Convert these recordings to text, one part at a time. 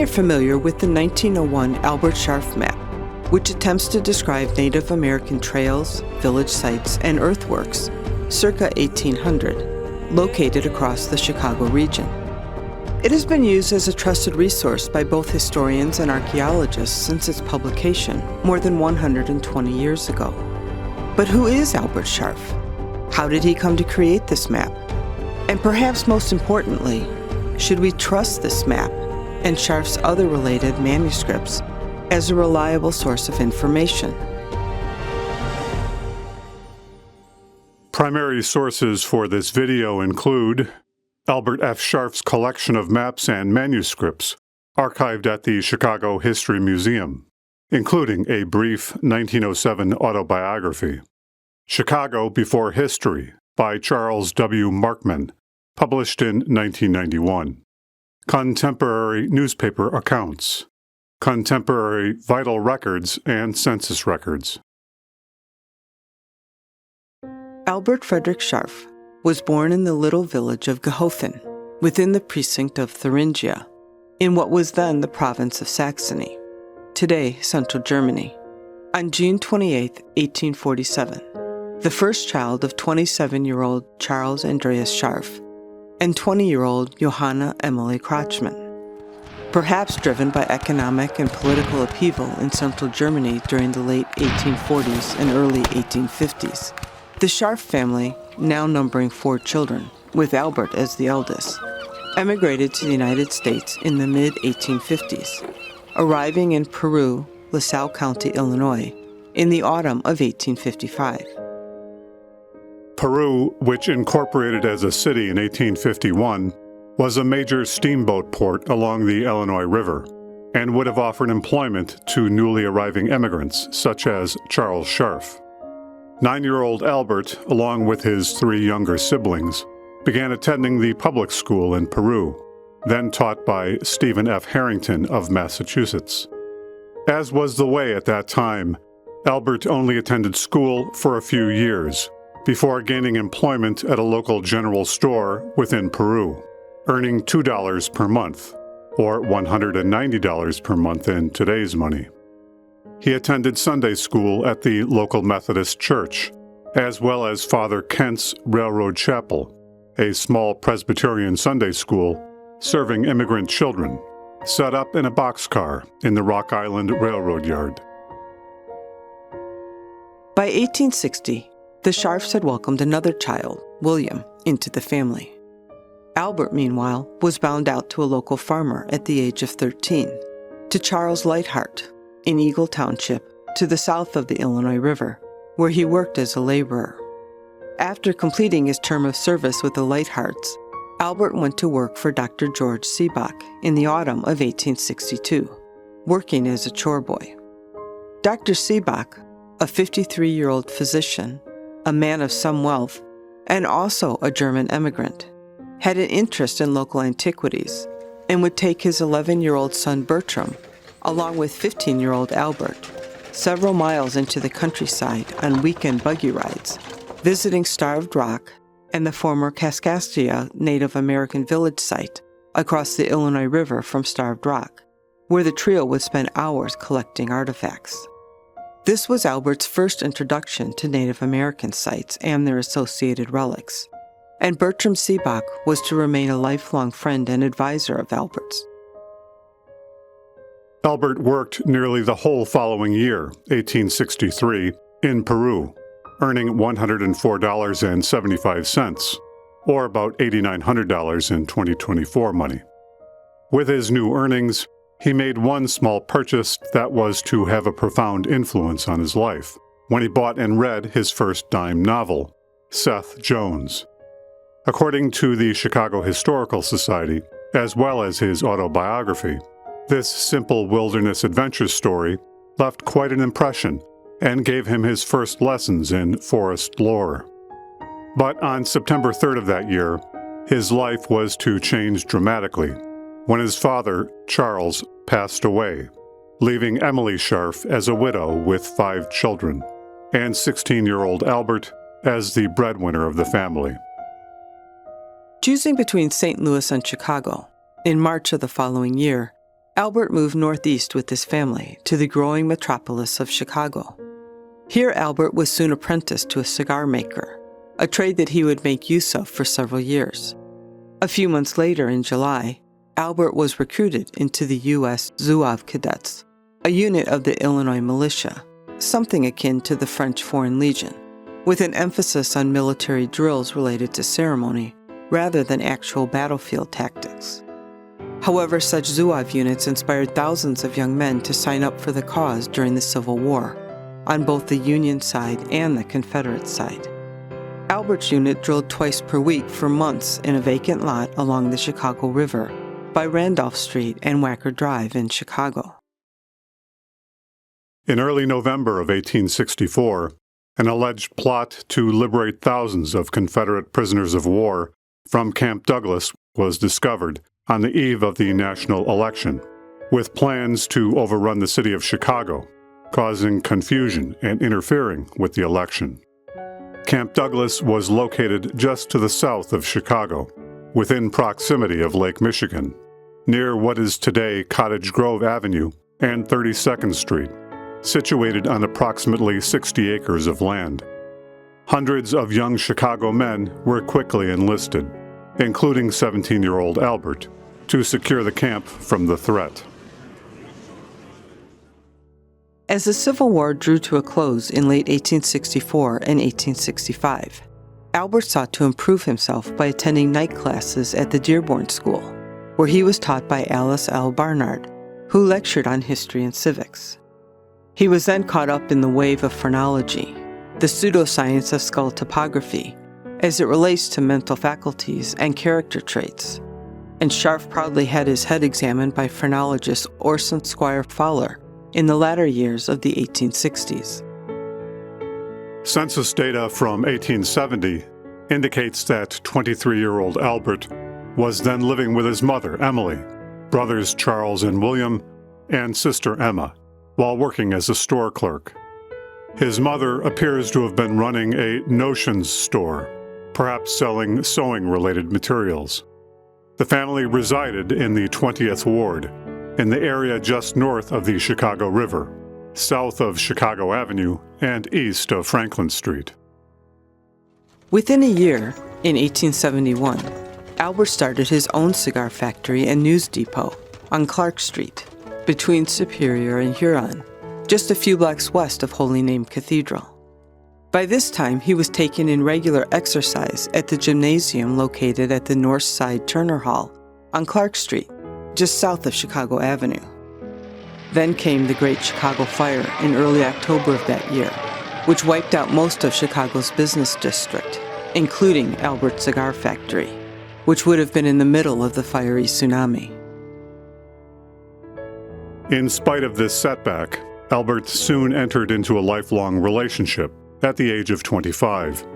Many are familiar with the 1901 Albert Scharf map, which attempts to describe Native American trails, village sites, and earthworks circa 1800, located across the Chicago region. It has been used as a trusted resource by both historians and archaeologists since its publication more than 120 years ago. But who is Albert Scharf? How did he come to create this map? And perhaps most importantly, should we trust this map and Scharf's other related manuscripts as a reliable source of information? Primary sources for this video include Albert F. Scharf's collection of maps and manuscripts archived at the Chicago History Museum, including a brief 1907 autobiography. Chicago Before History by Charles W. Markman, published in 1991. Contemporary newspaper accounts. Contemporary vital records and census records. Albert Frederick Scharf was born in the little village of Gehofen, within the precinct of Thuringia, in what was then the province of Saxony, today central Germany, on June 28, 1847, the first child of 27-year-old Charles Andreas Scharf and 20-year-old Johanna Emily Krachmann. Perhaps driven by economic and political upheaval in central Germany during the late 1840s and early 1850s, the Scharf family, now numbering 4 children, with Albert as the eldest, emigrated to the United States in the mid-1850s, arriving in Peru, LaSalle County, Illinois, in the autumn of 1855. Peru, which incorporated as a city in 1851, was a major steamboat port along the Illinois River and would have offered employment to newly arriving immigrants such as Charles Scharf. 9-year-old Albert, along with his 3 younger siblings, began attending the public school in Peru, then taught by Stephen F. Harrington of Massachusetts. As was the way at that time, Albert only attended school for a few years before gaining employment at a local general store within Peru, earning $2 per month, or $190 per month in today's money. He attended Sunday school at the local Methodist church, as well as Father Kent's Railroad Chapel, a small Presbyterian Sunday school serving immigrant children, set up in a boxcar in the Rock Island Railroad Yard. By 1860, the Scharfs had welcomed another child, William, into the family. Albert, meanwhile, was bound out to a local farmer at the age of 13, to Charles Lightheart, in Eagle Township, to the south of the Illinois River, where he worked as a laborer. After completing his term of service with the Lighthearts, Albert went to work for Dr. George Seebach in the autumn of 1862, working as a chore boy. Dr. Seebach, a 53-year-old physician, a man of some wealth, and also a German immigrant, had an interest in local antiquities and would take his 11-year-old son Bertram, along with 15-year-old Albert, several miles into the countryside on weekend buggy rides, visiting Starved Rock and the former Kaskaskia Native American village site across the Illinois River from Starved Rock, where the trio would spend hours collecting artifacts. This was Albert's first introduction to Native American sites and their associated relics, and Bertram Seebach was to remain a lifelong friend and advisor of Albert's. Albert worked nearly the whole following year, 1863, in Peru, earning $104.75, or about $8,900 in 2024 money. With his new earnings, he made one small purchase that was to have a profound influence on his life, when he bought and read his first dime novel, Seth Jones. According to the Chicago Historical Society, as well as his autobiography, this simple wilderness adventure story left quite an impression and gave him his first lessons in forest lore. But on September 3rd of that year, his life was to change dramatically when his father, Charles, passed away, leaving Emily Scharf as a widow with 5 children, and 16-year-old Albert as the breadwinner of the family. Choosing between St. Louis and Chicago, in March of the following year, Albert moved northeast with his family to the growing metropolis of Chicago. Here, Albert was soon apprenticed to a cigar maker, a trade that he would make use of for several years. A few months later, in July, Albert was recruited into the U.S. Zouave Cadets, a unit of the Illinois militia, something akin to the French Foreign Legion, with an emphasis on military drills related to ceremony rather than actual battlefield tactics. However, such Zouave units inspired thousands of young men to sign up for the cause during the Civil War, on both the Union side and the Confederate side. Albert's unit drilled twice per week for months in a vacant lot along the Chicago River by Randolph Street and Wacker Drive in Chicago. In early November of 1864, an alleged plot to liberate thousands of Confederate prisoners of war from Camp Douglas was discovered on the eve of the national election, with plans to overrun the city of Chicago, causing confusion and interfering with the election. Camp Douglas was located just to the south of Chicago, within proximity of Lake Michigan, near what is today Cottage Grove Avenue and 32nd Street, situated on approximately 60 acres of land. Hundreds of young Chicago men were quickly enlisted, including 17-year-old Albert, to secure the camp from the threat. As the Civil War drew to a close in late 1864 and 1865, Albert sought to improve himself by attending night classes at the Dearborn School, where he was taught by Alice L. Barnard, who lectured on history and civics. He was then caught up in the wave of phrenology, the pseudoscience of skull topography, as it relates to mental faculties and character traits, and Scharf proudly had his head examined by phrenologist Orson Squire Fowler in the latter years of the 1860s. Census data from 1870 indicates that 23-year-old Albert was then living with his mother, Emily, brothers Charles and William, and sister Emma, while working as a store clerk. His mother appears to have been running a notions store, perhaps selling sewing-related materials. The family resided in the 20th Ward, in the area just north of the Chicago River, south of Chicago Avenue, and east of Franklin Street. Within a year, in 1871, Albert started his own cigar factory and news depot on Clark Street, between Superior and Huron, just a few blocks west of Holy Name Cathedral. By this time, he was taking in regular exercise at the gymnasium located at the North Side Turner Hall on Clark Street, just south of Chicago Avenue. Then came the Great Chicago Fire in early October of that year, which wiped out most of Chicago's business district, including Albert's cigar factory, which would have been in the middle of the fiery tsunami. In spite of this setback, Albert soon entered into a lifelong relationship at the age of 25,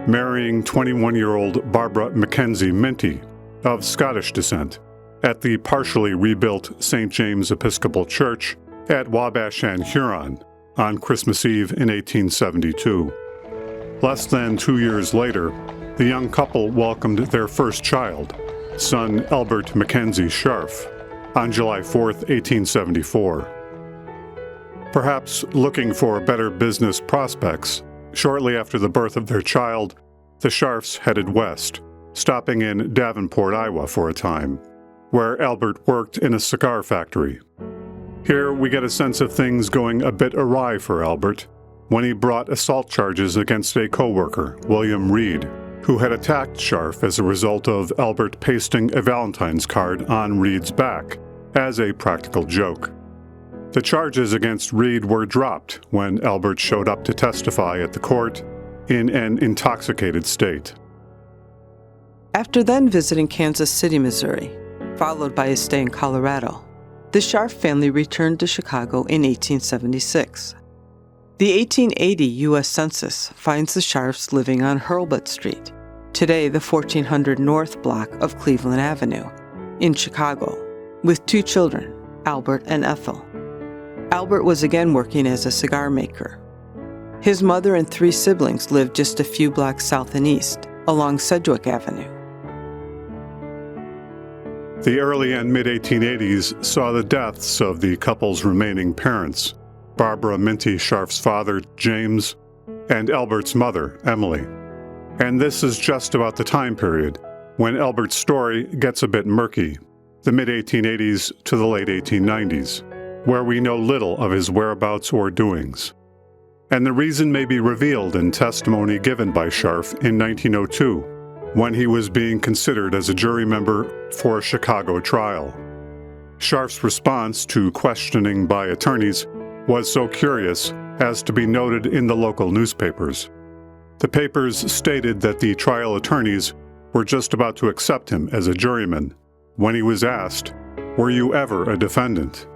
marrying 21-year-old Barbara Mackenzie Minty, of Scottish descent, at the partially rebuilt St. James Episcopal Church at Wabashan, Huron, on Christmas Eve in 1872. Less than 2 years later, the young couple welcomed their first child, son Albert Mackenzie Scharf, on July 4, 1874. Perhaps looking for better business prospects, shortly after the birth of their child, the Scharfs headed west, stopping in Davenport, Iowa for a time, where Albert worked in a cigar factory. Here we get a sense of things going a bit awry for Albert when he brought assault charges against a co-worker, William Reed, who had attacked Scharf as a result of Albert pasting a Valentine's card on Reed's back as a practical joke. The charges against Reed were dropped when Albert showed up to testify at the court in an intoxicated state. After then visiting Kansas City, Missouri, followed by a stay in Colorado, the Scharf family returned to Chicago in 1876. The 1880 U.S. Census finds the Scharfs living on Hurlbut Street, today the 1400 North block of Cleveland Avenue, in Chicago, with 2 children, Albert and Ethel. Albert was again working as a cigar maker. His mother and 3 siblings lived just a few blocks south and east, along Sedgwick Avenue. The early and mid-1880s saw the deaths of the couple's remaining parents, Barbara Minty Scharf's father, James, and Albert's mother, Emily. And this is just about the time period when Albert's story gets a bit murky, the mid-1880s to the late 1890s, where we know little of his whereabouts or doings. And the reason may be revealed in testimony given by Scharf in 1902, when he was being considered as a jury member for a Chicago trial. Scharf's response to questioning by attorneys was so curious as to be noted in the local newspapers. The papers stated that the trial attorneys were just about to accept him as a juryman when he was asked, "Were you ever a defendant?"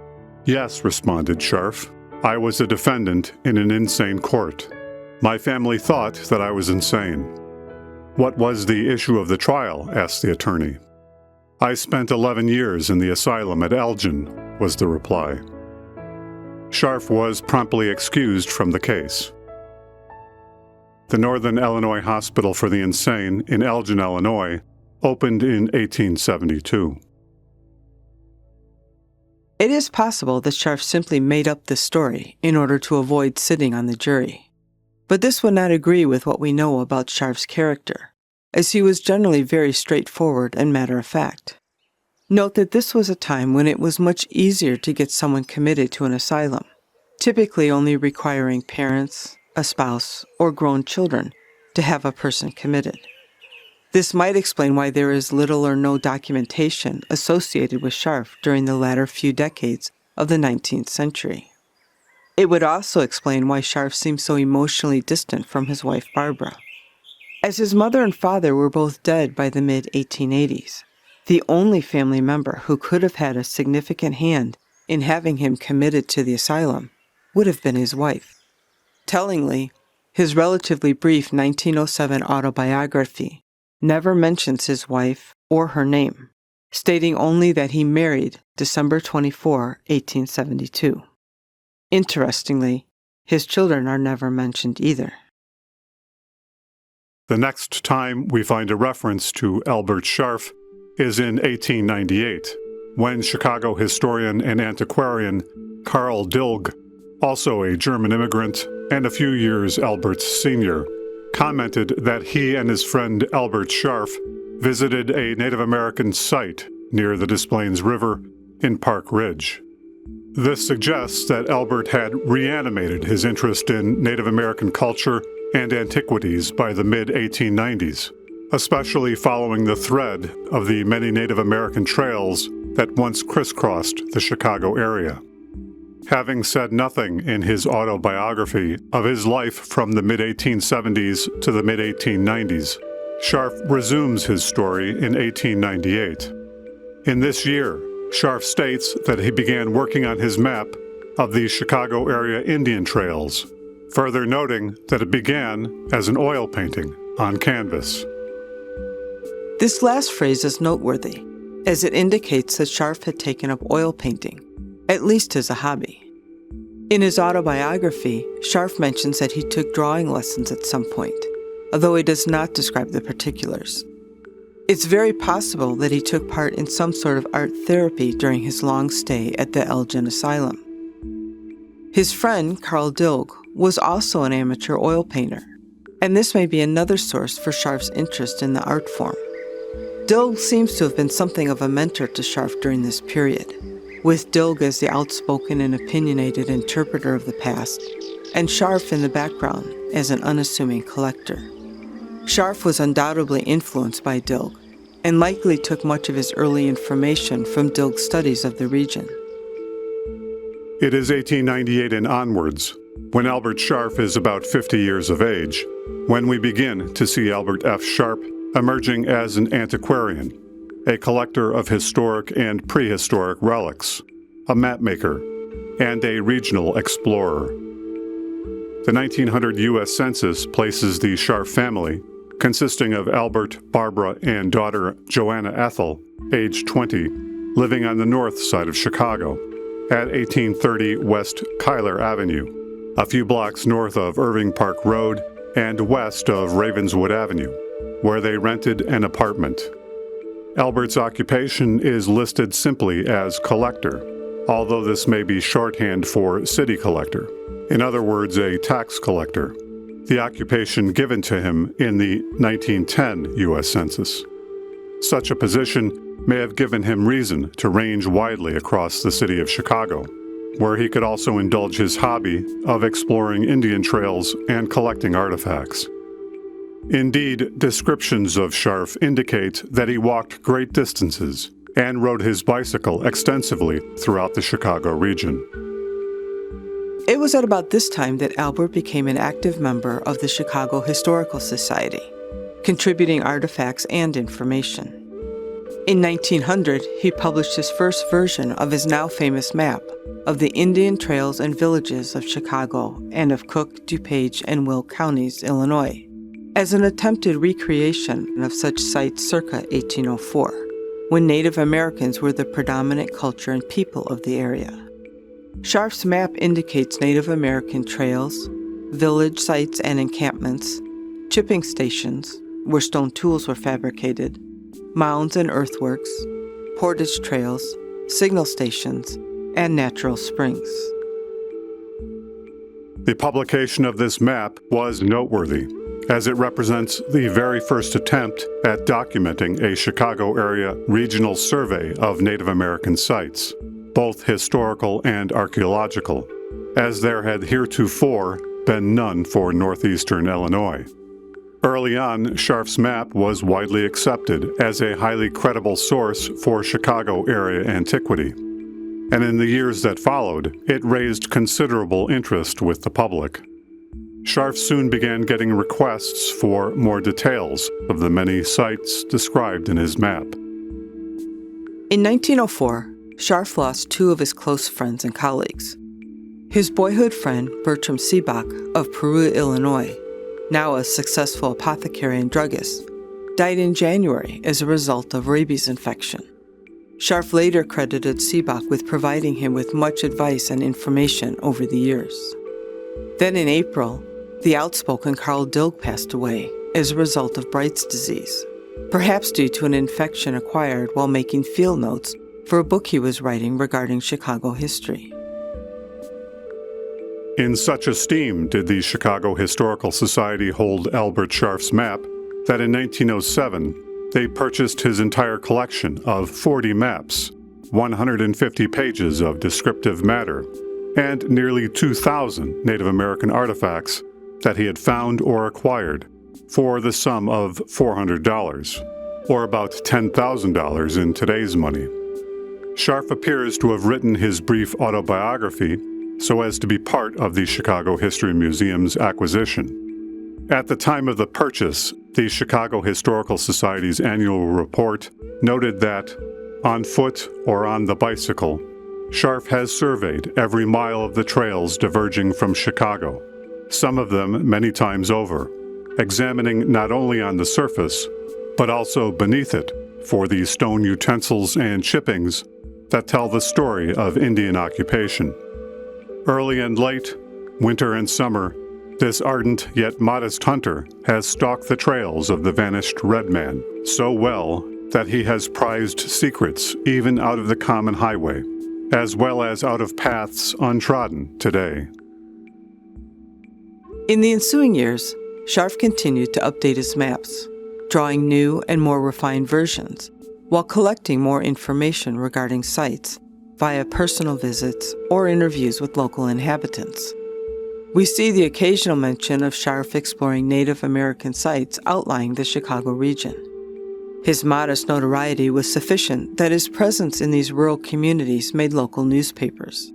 "Yes," responded Scharf. "I was a defendant in an insane court. My family thought that I was insane." "What was the issue of the trial?" asked the attorney. "I spent 11 years in the asylum at Elgin," was the reply. Scharf was promptly excused from the case. The Northern Illinois Hospital for the Insane in Elgin, Illinois, opened in 1872. It is possible that Scharf simply made up this story in order to avoid sitting on the jury. But this would not agree with what we know about Scharf's character, as he was generally very straightforward and matter-of-fact. Note that this was a time when it was much easier to get someone committed to an asylum, typically only requiring parents, a spouse, or grown children to have a person committed. This might explain why there is little or no documentation associated with Scharf during the latter few decades of the 19th century. It would also explain why Scharf seemed so emotionally distant from his wife Barbara. As his mother and father were both dead by the mid-1880s, the only family member who could have had a significant hand in having him committed to the asylum would have been his wife. Tellingly, his relatively brief 1907 autobiography never mentions his wife or her name, stating only that he married December 24, 1872. Interestingly, his children are never mentioned either. The next time we find a reference to Albert Scharf is in 1898, when Chicago historian and antiquarian Carl Dilg, also a German immigrant and a few years Albert's senior, commented that he and his friend Albert Scharf visited a Native American site near the Des Plaines River in Park Ridge. This suggests that Albert had reanimated his interest in Native American culture and antiquities by the mid-1890s, especially following the thread of the many Native American trails that once crisscrossed the Chicago area. Having said nothing in his autobiography of his life from the mid-1870s to the mid-1890s, Scharf resumes his story in 1898. In this year, Scharf states that he began working on his map of the Chicago area Indian trails, further noting that it began as an oil painting on canvas. This last phrase is noteworthy, as it indicates that Scharf had taken up oil painting, at least as a hobby. In his autobiography, Scharf mentions that he took drawing lessons at some point, although he does not describe the particulars. It's very possible that he took part in some sort of art therapy during his long stay at the Elgin Asylum. His friend, Carl Dilg, was also an amateur oil painter, and this may be another source for Scharf's interest in the art form. Dilg seems to have been something of a mentor to Scharf during this period, with Dilg as the outspoken and opinionated interpreter of the past, and Scharf in the background as an unassuming collector. Scharf was undoubtedly influenced by Dilg, and likely took much of his early information from Dilg's studies of the region. It is 1898 and onwards, when Albert Scharf is about 50 years of age, when we begin to see Albert F. Scharf emerging as an antiquarian, a collector of historic and prehistoric relics, a mapmaker, and a regional explorer. The 1900 U.S. Census places the Scharf family, consisting of Albert, Barbara, and daughter Joanna Ethel, age 20, living on the north side of Chicago, at 1830 West Cuyler Avenue, a few blocks north of Irving Park Road and west of Ravenswood Avenue, where they rented an apartment. Albert's occupation is listed simply as collector, although this may be shorthand for city collector. In other words, a tax collector, the occupation given to him in the 1910 U.S. Census. Such a position may have given him reason to range widely across the city of Chicago, where he could also indulge his hobby of exploring Indian trails and collecting artifacts. Indeed, descriptions of Scharf indicate that he walked great distances and rode his bicycle extensively throughout the Chicago region. It was at about this time that Albert became an active member of the Chicago Historical Society, contributing artifacts and information. In 1900, he published his first version of his now famous map of the Indian trails and villages of Chicago and of Cook, DuPage, and Will counties, Illinois, as an attempted recreation of such sites circa 1804, when Native Americans were the predominant culture and people of the area. Scharf's map indicates Native American trails, village sites and encampments, chipping stations, where stone tools were fabricated, mounds and earthworks, portage trails, signal stations, and natural springs. The publication of this map was noteworthy, as it represents the very first attempt at documenting a Chicago area regional survey of Native American sites, both historical and archaeological, as there had heretofore been none for northeastern Illinois. Early on, Scharf's map was widely accepted as a highly credible source for Chicago area antiquity, and in the years that followed, it raised considerable interest with the public. Scharf soon began getting requests for more details of the many sites described in his map. In 1904, Scharf lost two of his close friends and colleagues. His boyhood friend, Bertram Seebach of Peru, Illinois, now a successful apothecary and druggist, died in January as a result of rabies infection. Scharf later credited Seebach with providing him with much advice and information over the years. Then in April, the outspoken Carl Dilg passed away as a result of Bright's disease, perhaps due to an infection acquired while making field notes for a book he was writing regarding Chicago history. In such esteem did the Chicago Historical Society hold Albert Scharf's map that in 1907 they purchased his entire collection of 40 maps, 150 pages of descriptive matter, and nearly 2,000 Native American artifacts that he had found or acquired for the sum of $400, or about $10,000 in today's money. Scharf appears to have written his brief autobiography so as to be part of the Chicago History Museum's acquisition. At the time of the purchase, the Chicago Historical Society's annual report noted that, on foot or on the bicycle, Scharf has surveyed every mile of the trails diverging from Chicago, some of them many times over, examining not only on the surface, but also beneath it for the stone utensils and chippings that tell the story of Indian occupation. Early and late, winter and summer, this ardent yet modest hunter has stalked the trails of the vanished red man so well that he has prized secrets even out of the common highway, as well as out of paths untrodden today. In the ensuing years, Scharf continued to update his maps, drawing new and more refined versions, while collecting more information regarding sites via personal visits or interviews with local inhabitants. We see the occasional mention of Scharf exploring Native American sites outlying the Chicago region. His modest notoriety was sufficient that his presence in these rural communities made local newspapers.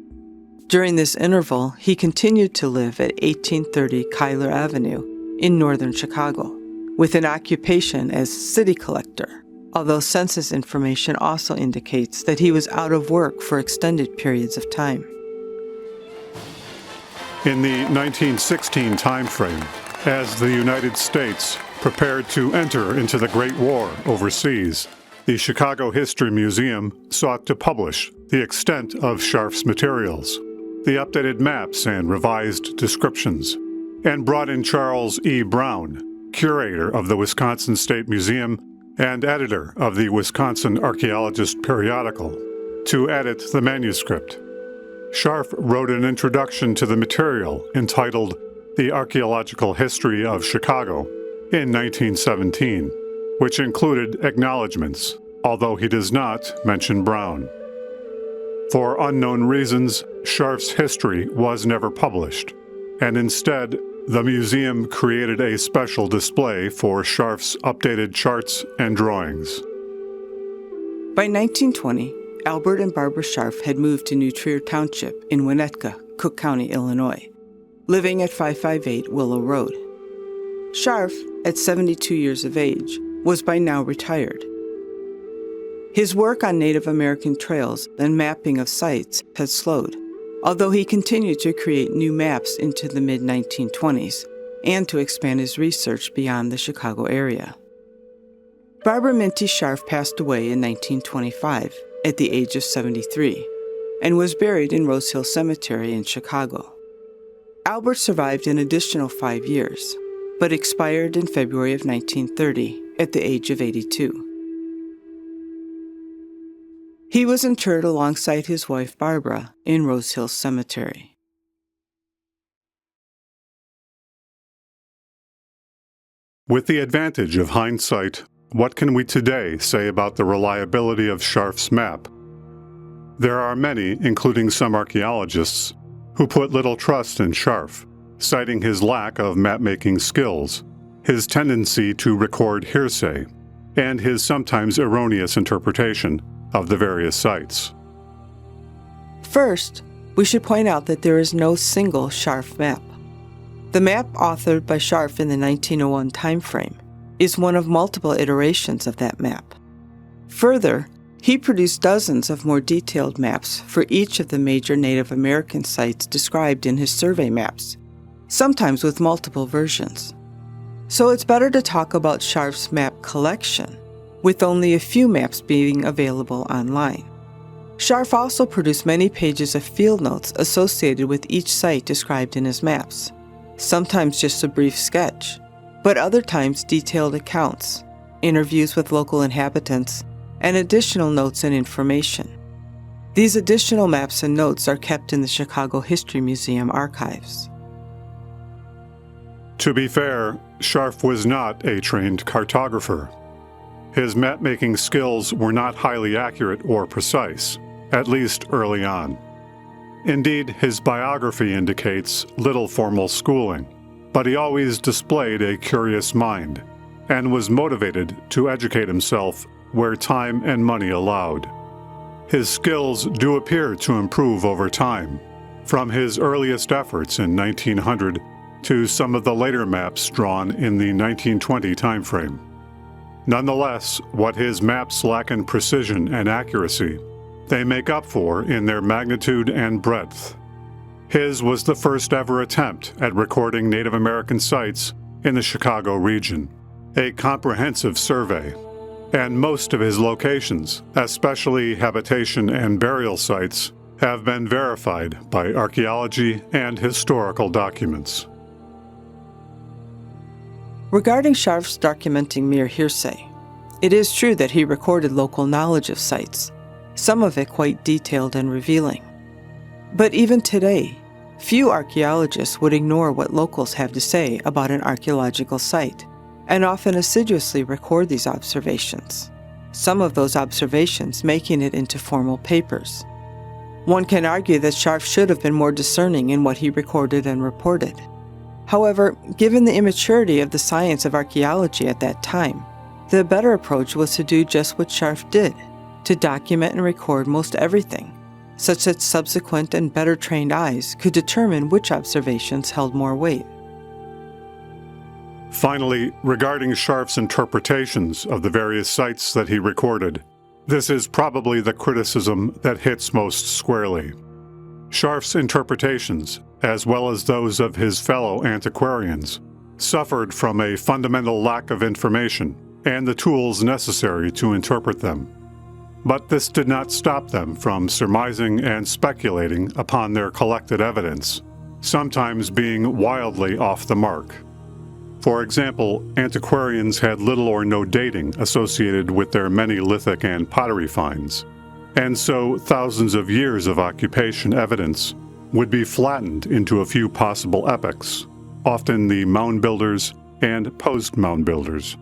During this interval, he continued to live at 1830 Cuyler Avenue in northern Chicago, with an occupation as city collector, although census information also indicates that he was out of work for extended periods of time. In the 1916 timeframe, as the United States prepared to enter into the Great War overseas, the Chicago History Museum sought to publish the extent of Scharf's materials, the updated maps and revised descriptions, and brought in Charles E. Brown, curator of the Wisconsin State Museum, and editor of the Wisconsin Archaeologist periodical, to edit the manuscript. Scharf wrote an introduction to the material entitled The Archaeological History of Chicago in 1917, which included acknowledgments, although he does not mention Brown. For unknown reasons, Scharf's history was never published, and instead, the museum created a special display for Scharf's updated charts and drawings. By 1920, Albert and Barbara Scharf had moved to New Trier Township in Winnetka, Cook County, Illinois, living at 558 Willow Road. Scharf, at 72 years of age, was by now retired. His work on Native American trails and mapping of sites had slowed, although he continued to create new maps into the mid-1920s and to expand his research beyond the Chicago area. Barbara Minty Scharf passed away in 1925 at the age of 73 and was buried in Rose Hill Cemetery in Chicago. Albert survived an additional 5 years, but expired in February of 1930 at the age of 82. He was interred alongside his wife Barbara in Rose Hill Cemetery. With the advantage of hindsight, what can we today say about the reliability of Scharf's map? There are many, including some archaeologists, who put little trust in Scharf, citing his lack of map-making skills, his tendency to record hearsay, and his sometimes erroneous interpretation of the various sites. First, we should point out that there is no single Scharf map. The map authored by Scharf in the 1901 timeframe is one of multiple iterations of that map. Further, he produced dozens of more detailed maps for each of the major Native American sites described in his survey maps, sometimes with multiple versions. So it's better to talk about Scharf's map collection, with only a few maps being available online. Scharf also produced many pages of field notes associated with each site described in his maps, sometimes just a brief sketch, but other times detailed accounts, interviews with local inhabitants, and additional notes and information. These additional maps and notes are kept in the Chicago History Museum archives. To be fair, Scharf was not a trained cartographer. His map-making skills were not highly accurate or precise, at least early on. Indeed, his biography indicates little formal schooling, but he always displayed a curious mind and was motivated to educate himself where time and money allowed. His skills do appear to improve over time, from his earliest efforts in 1900 to some of the later maps drawn in the 1920 timeframe. Nonetheless, what his maps lack in precision and accuracy, they make up for in their magnitude and breadth. His was the first ever attempt at recording Native American sites in the Chicago region, a comprehensive survey, and most of his locations, especially habitation and burial sites, have been verified by archaeology and historical documents. Regarding Scharf's documenting mere hearsay, it is true that he recorded local knowledge of sites, some of it quite detailed and revealing. But even today, few archaeologists would ignore what locals have to say about an archaeological site, and often assiduously record these observations, some of those observations making it into formal papers. One can argue that Scharf should have been more discerning in what he recorded and reported. However, given the immaturity of the science of archaeology at that time, the better approach was to do just what Scharf did, to document and record most everything, such that subsequent and better trained eyes could determine which observations held more weight. Finally, regarding Scharf's interpretations of the various sites that he recorded, this is probably the criticism that hits most squarely. Scharf's interpretations, as well as those of his fellow antiquarians, suffered from a fundamental lack of information and the tools necessary to interpret them. But this did not stop them from surmising and speculating upon their collected evidence, sometimes being wildly off the mark. For example, antiquarians had little or no dating associated with their many lithic and pottery finds, and so thousands of years of occupation evidence would be flattened into a few possible epochs, often the mound builders and post-mound builders.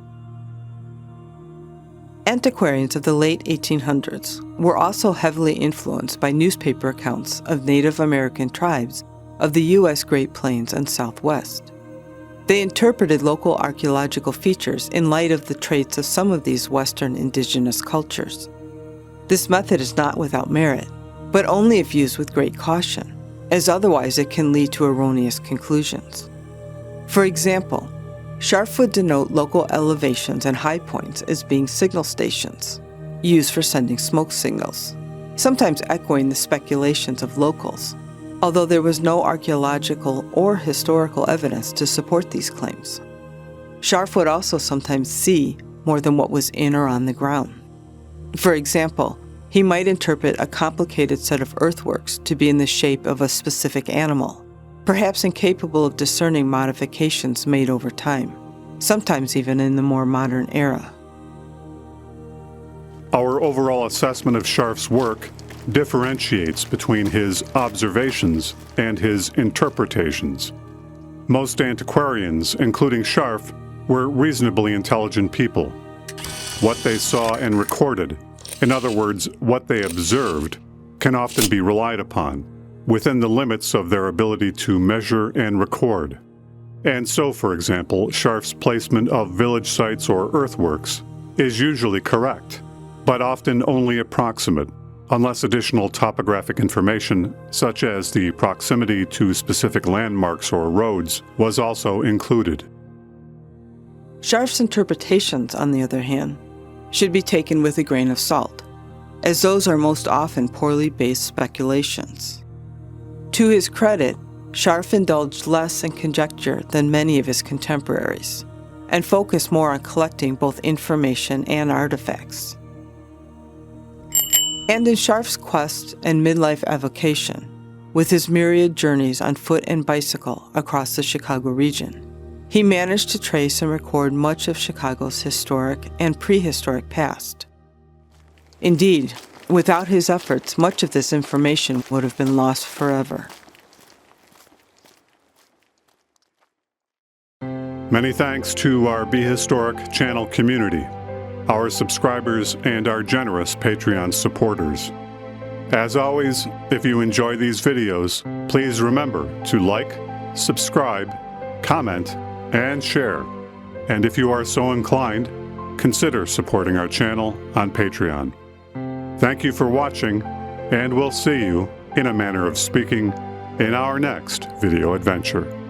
Antiquarians of the late 1800s were also heavily influenced by newspaper accounts of Native American tribes of the U.S. Great Plains and Southwest. They interpreted local archaeological features in light of the traits of some of these Western indigenous cultures. This method is not without merit, but only if used with great caution, as otherwise it can lead to erroneous conclusions. For example, Scharf would denote local elevations and high points as being signal stations, used for sending smoke signals, sometimes echoing the speculations of locals, although there was no archaeological or historical evidence to support these claims. Scharf would also sometimes see more than what was in or on the ground. For example, he might interpret a complicated set of earthworks to be in the shape of a specific animal, perhaps incapable of discerning modifications made over time, sometimes even in the more modern era. Our overall assessment of Scharf's work differentiates between his observations and his interpretations. Most antiquarians, including Scharf, were reasonably intelligent people. What they saw and recorded, in other words, what they observed, can often be relied upon, within the limits of their ability to measure and record. And so, for example, Scharf's placement of village sites or earthworks is usually correct, but often only approximate, unless additional topographic information, such as the proximity to specific landmarks or roads, was also included. Scharf's interpretations, on the other hand, should be taken with a grain of salt, as those are most often poorly based speculations. To his credit, Scharf indulged less in conjecture than many of his contemporaries, and focused more on collecting both information and artifacts. And in Scharf's quest and midlife avocation, with his myriad journeys on foot and bicycle across the Chicago region, he managed to trace and record much of Chicago's historic and prehistoric past. Indeed, without his efforts, much of this information would have been lost forever. Many thanks to our Be Historic channel community, our subscribers, and our generous Patreon supporters. As always, if you enjoy these videos, please remember to like, subscribe, comment, and share. And if you are so inclined, consider supporting our channel on Patreon. Thank you for watching, and we'll see you, in a manner of speaking, in our next video adventure.